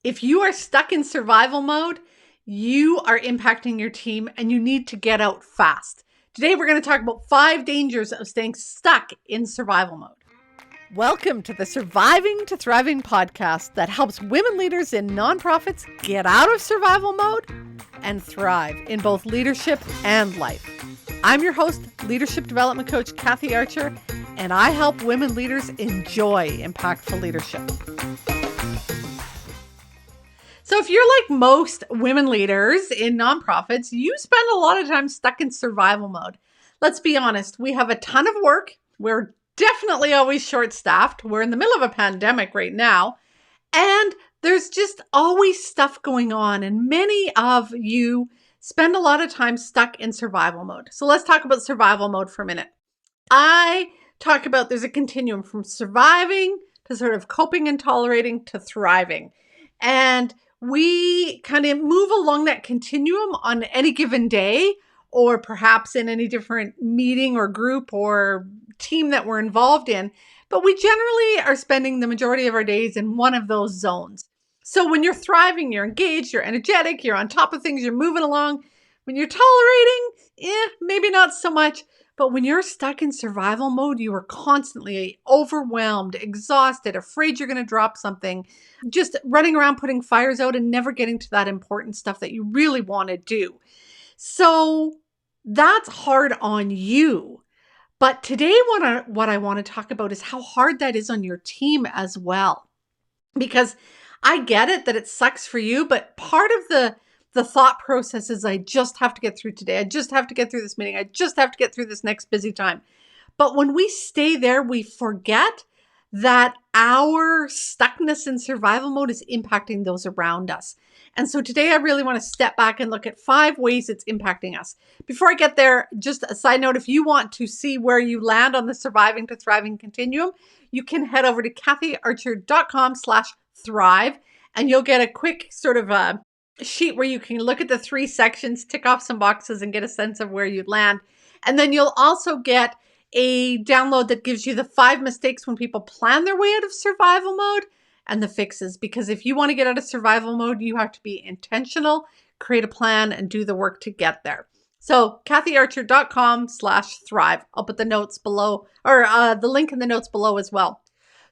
If you are stuck in survival mode, you are impacting your team and you need to get out fast. Today, we're going to talk about 5 dangers of staying stuck in survival mode. Welcome to the Surviving to Thriving podcast that helps women leaders in nonprofits get out of survival mode and thrive in both leadership and life. I'm your host, leadership development coach Kathy Archer, and I help women leaders enjoy impactful leadership. So if you're like most women leaders in nonprofits, you spend a lot of time stuck in survival mode. Let's be honest, we have a ton of work. We're definitely always short-staffed. We're in the middle of a pandemic right now, and there's just always stuff going on, and many of you spend a lot of time stuck in survival mode. So let's talk about survival mode for a minute. I talk about there's a continuum from surviving to sort of coping and tolerating to thriving. And we kind of move along that continuum on any given day, or perhaps in any different meeting or group or team that we're involved in. But we generally are spending the majority of our days in one of those zones. So when you're thriving, you're engaged, you're energetic, you're on top of things, you're moving along. When you're tolerating, maybe not so much. But when you're stuck in survival mode, you are constantly overwhelmed, exhausted, afraid you're going to drop something, just running around putting fires out and never getting to that important stuff that you really want to do. So that's hard on you. But today, what I want to talk about is how hard that is on your team as well. Because I get it that it sucks for you, but part of the thought process is I just have to get through today. I just have to get through this meeting. I just have to get through this next busy time. But when we stay there, we forget that our stuckness in survival mode is impacting those around us. And so today I really want to step back and look at 5 ways it's impacting us. Before I get there, just a side note, if you want to see where you land on the surviving to thriving continuum, you can head over to kathyarcher.com/thrive, and you'll get a quick sort of a sheet where you can look at the 3 sections, tick off some boxes, and get a sense of where you land. And then you'll also get a download that gives you the 5 mistakes when people plan their way out of survival mode and the fixes. Because if you want to get out of survival mode, you have to be intentional, create a plan, and do the work to get there. So kathyarcher.com/thrive. I'll put the notes below, or the link in the notes below as well.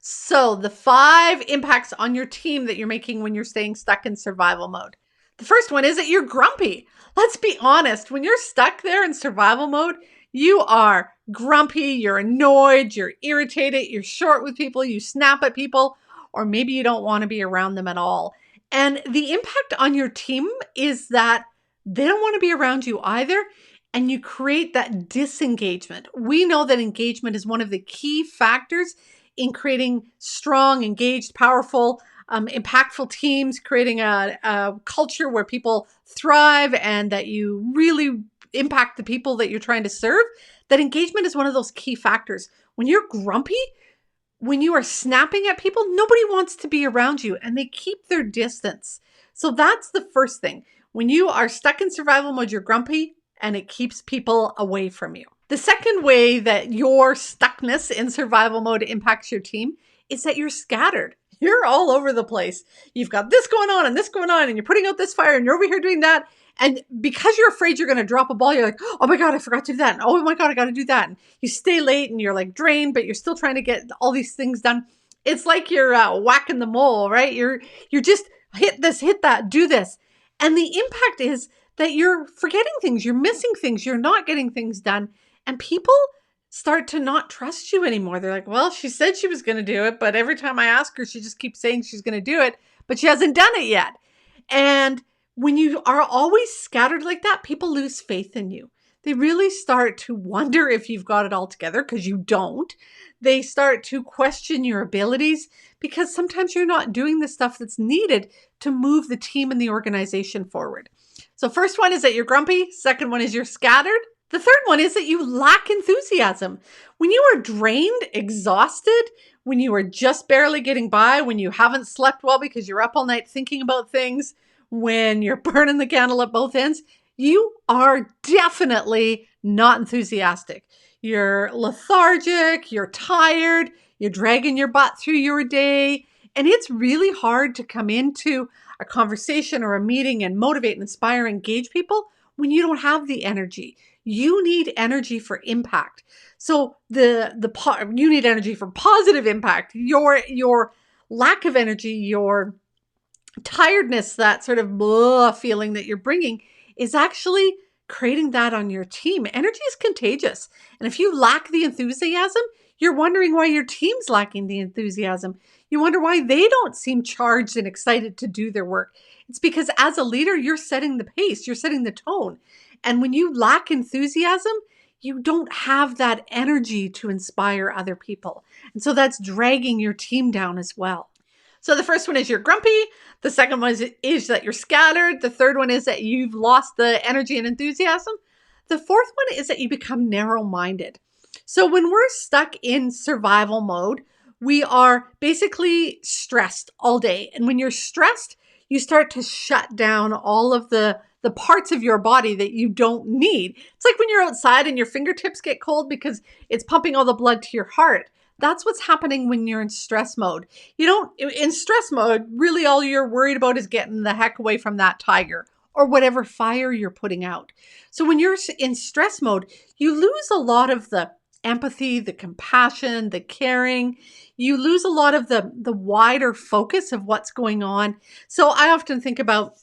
So the 5 impacts on your team that you're making when you're staying stuck in survival mode. The first one is that you're grumpy. Let's be honest. When you're stuck there in survival mode, you are grumpy, you're annoyed, you're irritated, you're short with people, you snap at people, or maybe you don't want to be around them at all. And the impact on your team is that they don't want to be around you either, and you create that disengagement. We know that engagement is one of the key factors in creating strong, engaged, powerful, impactful teams, creating a culture where people thrive and that you really impact the people that you're trying to serve. That engagement is one of those key factors. When you're grumpy, when you are snapping at people, nobody wants to be around you and they keep their distance. So that's the first thing. When you are stuck in survival mode, you're grumpy and it keeps people away from you. The second way that your stuckness in survival mode impacts your team is that you're scattered. You're all over the place. You've got this going on and this going on, and you're putting out this fire and you're over here doing that. And because you're afraid you're going to drop a ball, you're like, oh my God, I forgot to do that. And oh my God, I got to do that. And you stay late and you're like drained, but you're still trying to get all these things done. It's like you're whacking the mole, right? You're just hit this, hit that, do this. And the impact is that you're forgetting things, you're missing things, you're not getting things done. And people start to not trust you anymore. They're like, well, she said she was going to do it, but every time I ask her, she just keeps saying she's going to do it, but she hasn't done it yet. And when you are always scattered like that, people lose faith in you. They really start to wonder if you've got it all together, because you don't. They start to question your abilities because sometimes you're not doing the stuff that's needed to move the team and the organization forward. So first one is that you're grumpy. Second one is you're scattered. The third one is that you lack enthusiasm. When you are drained, exhausted, when you are just barely getting by, when you haven't slept well because you're up all night thinking about things, when you're burning the candle at both ends, you are definitely not enthusiastic. You're lethargic, you're tired, you're dragging your butt through your day, And it's really hard to come into a conversation or a meeting and motivate and inspire, engage people when you don't have the energy. You need energy for impact. So you need energy for positive impact. Your lack of energy, your tiredness, that sort of blah feeling that you're bringing is actually creating that on your team. Energy is contagious. And if you lack the enthusiasm, you're wondering why your team's lacking the enthusiasm. You wonder why they don't seem charged and excited to do their work. It's because as a leader, you're setting the pace, you're setting the tone. And when you lack enthusiasm, you don't have that energy to inspire other people. And so that's dragging your team down as well. So the first one is you're grumpy. The second one is that you're scattered. The third one is that you've lost the energy and enthusiasm. The fourth one is that you become narrow-minded. So when we're stuck in survival mode, we are basically stressed all day. And when you're stressed, you start to shut down all of the parts of your body that you don't need. It's like when you're outside and your fingertips get cold because it's pumping all the blood to your heart. That's what's happening when you're in stress mode. In stress mode, really all you're worried about is getting the heck away from that tiger or whatever fire you're putting out. So when you're in stress mode, you lose a lot of the empathy, the compassion, the caring. You lose a lot of the wider focus of what's going on. So I often think about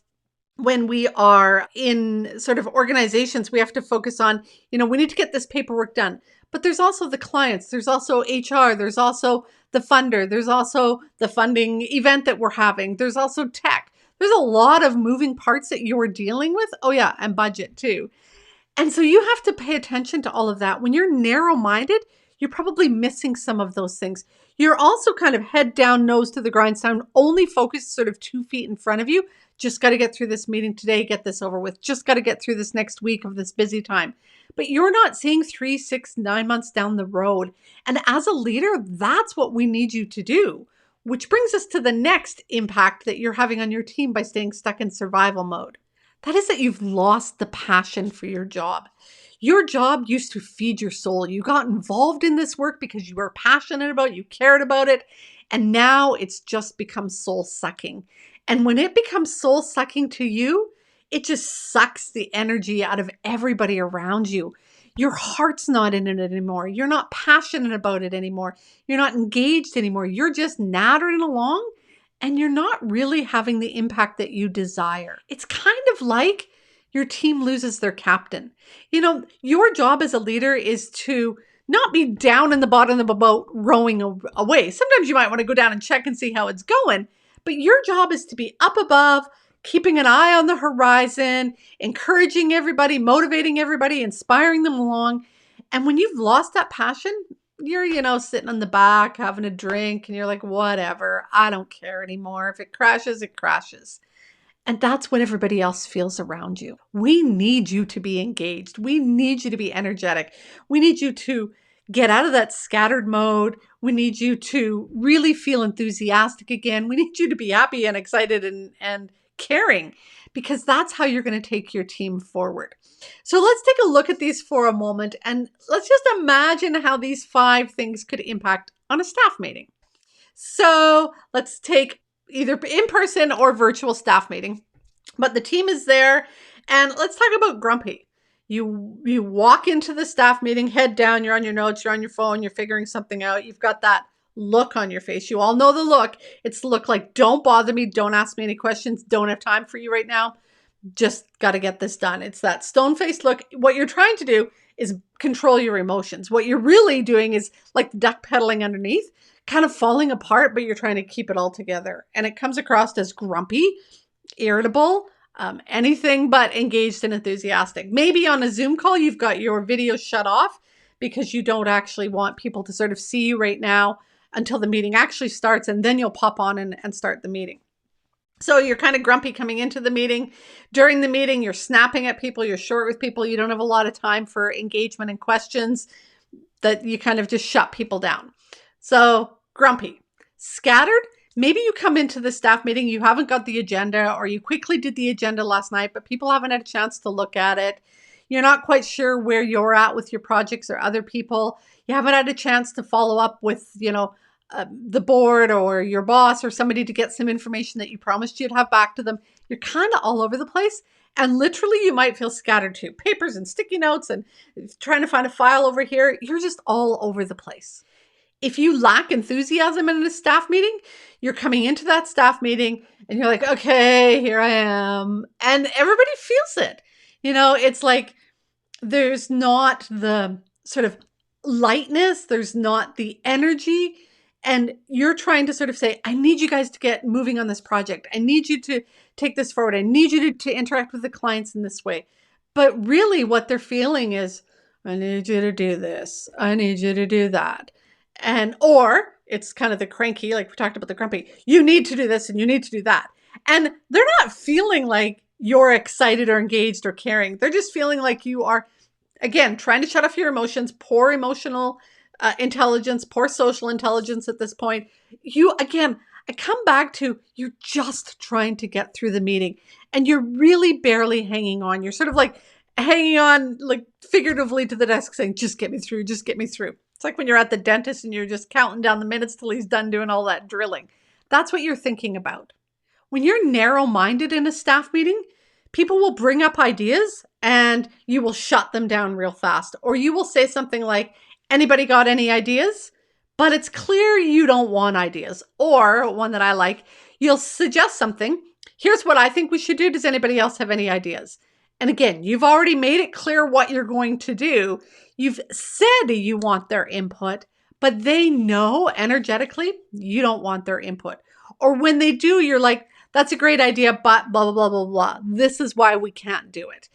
when we are in sort of organizations, we have to focus on, we need to get this paperwork done. But there's also the clients, there's also HR, there's also the funder, there's also the funding event that we're having, there's also tech. There's a lot of moving parts that you're dealing with. Oh yeah, and budget too. And so you have to pay attention to all of that. When you're narrow-minded, you're probably missing some of those things. You're also kind of head down, nose to the grindstone, only focused sort of 2 feet in front of you. Just got to get through this meeting today, get this over with. Just got to get through this next week of this busy time. But you're not seeing 3, 6, 9 months down the road. And as a leader, that's what we need you to do. Which brings us to the next impact that you're having on your team by staying stuck in survival mode. That is that you've lost the passion for your job. Your job used to feed your soul. You got involved in this work because you were passionate about it, you cared about it, and now it's just become soul sucking. And when it becomes soul sucking to you, it just sucks the energy out of everybody around you. Your heart's not in it anymore. You're not passionate about it anymore. You're not engaged anymore. You're just nattering along and you're not really having the impact that you desire. It's kind of like your team loses their captain. Your job as a leader is to not be down in the bottom of the boat rowing away. Sometimes you might want to go down and check and see how it's going, but your job is to be up above, keeping an eye on the horizon, encouraging everybody, motivating everybody, inspiring them along. And when you've lost that passion, you're, sitting on the back, having a drink, and you're like, whatever, I don't care anymore. If it crashes, it crashes. And that's what everybody else feels around you. We need you to be engaged. We need you to be energetic. We need you to get out of that scattered mode. We need you to really feel enthusiastic again. We need you to be happy and excited and caring, because that's how you're going to take your team forward. So let's take a look at these for a moment, and let's just imagine how these 5 things could impact on a staff meeting. So let's take either in-person or virtual staff meeting, but the team is there, and let's talk about grumpy. You walk into the staff meeting, head down, you're on your notes, you're on your phone, you're figuring something out. You've got that look on your face. You all know the look. It's the look like, don't bother me, don't ask me any questions, don't have time for you right now. Just got to get this done. It's that stone-faced look. What you're trying to do is control your emotions. What you're really doing is like duck pedaling underneath, kind of falling apart, but you're trying to keep it all together. And it comes across as grumpy, irritable, anything but engaged and enthusiastic. Maybe on a Zoom call, you've got your video shut off because you don't actually want people to sort of see you right now until the meeting actually starts, and then you'll pop on and start the meeting. So you're kind of grumpy coming into the meeting. During the meeting, you're snapping at people, you're short with people, you don't have a lot of time for engagement and questions, that you kind of just shut people down. So grumpy. Scattered. Maybe you come into the staff meeting, you haven't got the agenda, or you quickly did the agenda last night, but people haven't had a chance to look at it. You're not quite sure where you're at with your projects or other people. You haven't had a chance to follow up with, the board or your boss or somebody to get some information that you promised you'd have back to them. You're kind of all over the place. And literally, you might feel scattered too. Papers and sticky notes and trying to find a file over here. You're just all over the place. If you lack enthusiasm in a staff meeting, you're coming into that staff meeting and you're like, okay, here I am. And everybody feels it. It's like there's not the sort of lightness, there's not the energy. And you're trying to sort of say, I need you guys to get moving on this project. I need you to take this forward. I need you to interact with the clients in this way. But really what they're feeling is, I need you to do this. I need you to do that. Or it's kind of the cranky, like we talked about the grumpy, you need to do this and you need to do that. And they're not feeling like you're excited or engaged or caring. They're just feeling like you are, again, trying to shut off your emotions, poor emotional intelligence, poor social intelligence at this point. I come back to, you're just trying to get through the meeting and you're really barely hanging on. You're sort of like hanging on, like figuratively to the desk saying, just get me through, just get me through. It's like when you're at the dentist and you're just counting down the minutes till he's done doing all that drilling. That's what you're thinking about. When you're narrow-minded in a staff meeting, people will bring up ideas and you will shut them down real fast. Or you will say something like, anybody got any ideas? But it's clear you don't want ideas. Or one that I like, you'll suggest something. Here's what I think we should do. Does anybody else have any ideas? And again, you've already made it clear what you're going to do. You've said you want their input, but they know energetically you don't want their input. Or when they do, you're like, that's a great idea, but blah, blah, blah, blah, blah. This is why we can't do it.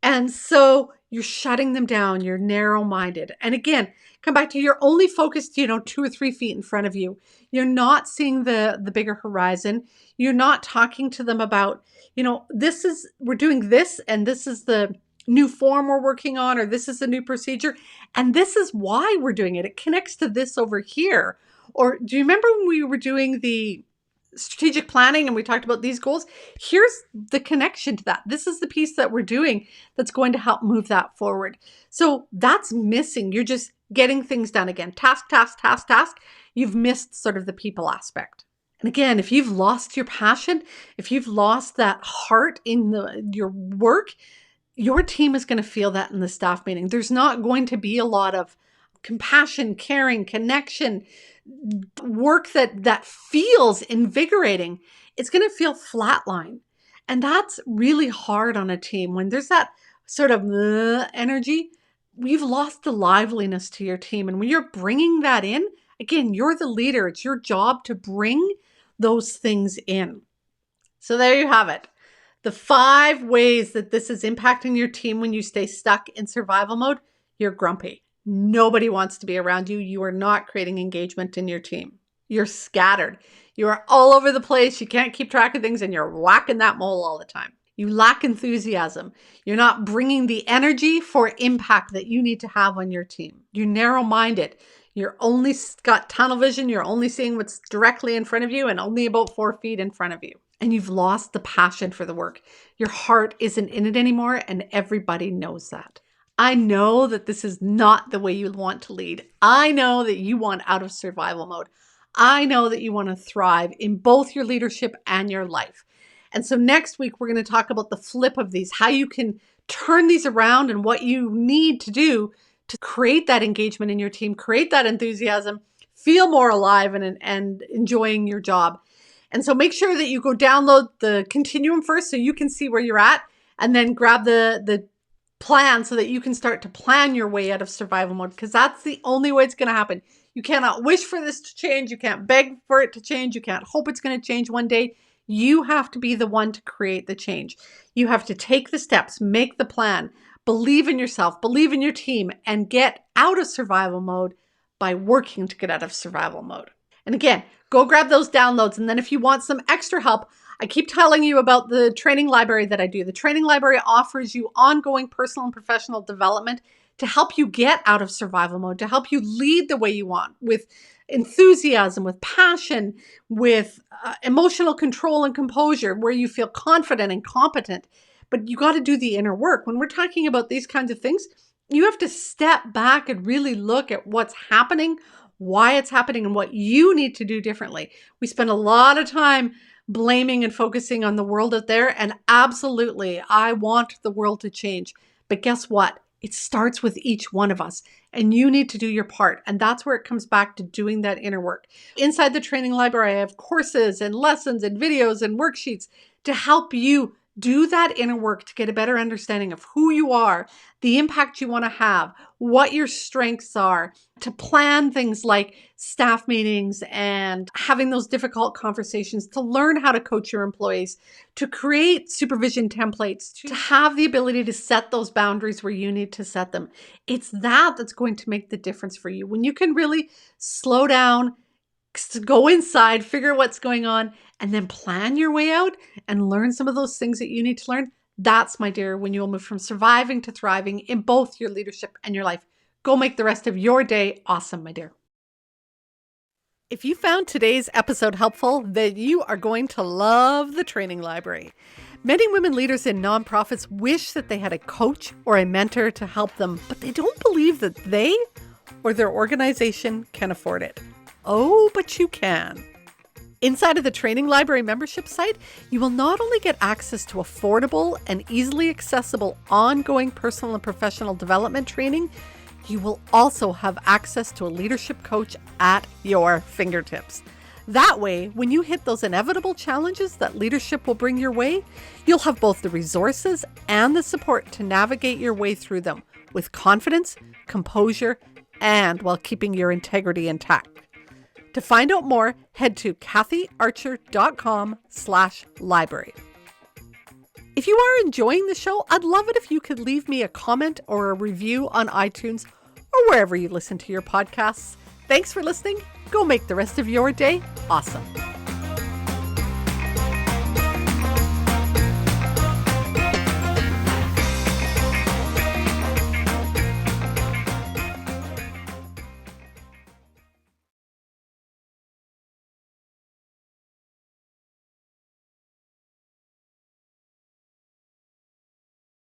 And so you're shutting them down. You're narrow-minded. And again, come back to, you're only focused, 2 or 3 feet in front of you. You're not seeing the bigger horizon. You're not talking to them about, we're doing this and this is the new form we're working on, or this is a new procedure. And this is why we're doing it. It connects to this over here. Or do you remember when we were doing the strategic planning and we talked about these goals? Here's the connection to that. This is the piece that we're doing that's going to help move that forward. So that's missing. You're just getting things done again. Task, task, task, task. You've missed sort of the people aspect. And again, if you've lost your passion, if you've lost that heart in your work, your team is going to feel that in the staff meeting. There's not going to be a lot of compassion, caring, connection, work that feels invigorating. It's going to feel flatline. And that's really hard on a team. When there's that sort of energy, we've lost the liveliness to your team. And when you're bringing that in, again, you're the leader. It's your job to bring those things in. So there you have it. The 5 ways that this is impacting your team when you stay stuck in survival mode. You're grumpy. Nobody wants to be around you. You are not creating engagement in your team. You're scattered. You are all over the place. You can't keep track of things and you're whacking that mole all the time. You lack enthusiasm. You're not bringing the energy for impact that you need to have on your team. You're narrow-minded. You're only got tunnel vision. You're only seeing what's directly in front of you and only about 4 feet in front of you. And you've lost the passion for the work. Your heart isn't in it anymore, and everybody knows that. I know that this is not the way you want to lead. I know that you want out of survival mode. I know that you want to thrive in both your leadership and your life. And so next week, we're going to talk about the flip of these, how you can turn these around and what you need to do to create that engagement in your team, create that enthusiasm, feel more alive and enjoying your job. And so make sure that you go download the continuum first so you can see where you're at, and then grab the plan so that you can start to plan your way out of survival mode, because that's the only way it's going to happen. You cannot wish for this to change. You can't beg for it to change. You can't hope it's going to change one day. You have to be the one to create the change. You have to take the steps, make the plan, believe in yourself, believe in your team, and get out of survival mode by working to get out of survival mode. And again, go grab those downloads. And then if you want some extra help, I keep telling you about the training library that I do. The training library offers you ongoing personal and professional development to help you get out of survival mode, to help you lead the way you want, with enthusiasm, with passion, with emotional control and composure, where you feel confident and competent. But you got to do the inner work. When we're talking about these kinds of things, you have to step back and really look at what's happening, why it's happening and what you need to do differently. We spend a lot of time blaming and focusing on the world out there. And absolutely, I want the world to change. But guess what? It starts with each one of us, and you need to do your part. And that's where it comes back to doing that inner work. Inside the training library, I have courses and lessons and videos and worksheets to help you do that inner work to get a better understanding of who you are, the impact you want to have, what your strengths are, to plan things like staff meetings and having those difficult conversations, to learn how to coach your employees, to create supervision templates, to have the ability to set those boundaries where you need to set them. It's that that's going to make the difference for you. When you can really slow down, go inside, figure out what's going on, and then plan your way out and learn some of those things that you need to learn. That's, my dear, when you'll move from surviving to thriving in both your leadership and your life. Go make the rest of your day awesome, my dear. If you found today's episode helpful, then you are going to love the training library. Many women leaders in nonprofits wish that they had a coach or a mentor to help them, but they don't believe that they or their organization can afford it. Oh, but you can. Inside of the Training Library membership site, you will not only get access to affordable and easily accessible ongoing personal and professional development training, you will also have access to a leadership coach at your fingertips. That way, when you hit those inevitable challenges that leadership will bring your way, you'll have both the resources and the support to navigate your way through them with confidence, composure, and while keeping your integrity intact. To find out more, head to kathyarcher.com/library. If you are enjoying the show, I'd love it if you could leave me a comment or a review on iTunes or wherever you listen to your podcasts. Thanks for listening. Go make the rest of your day awesome.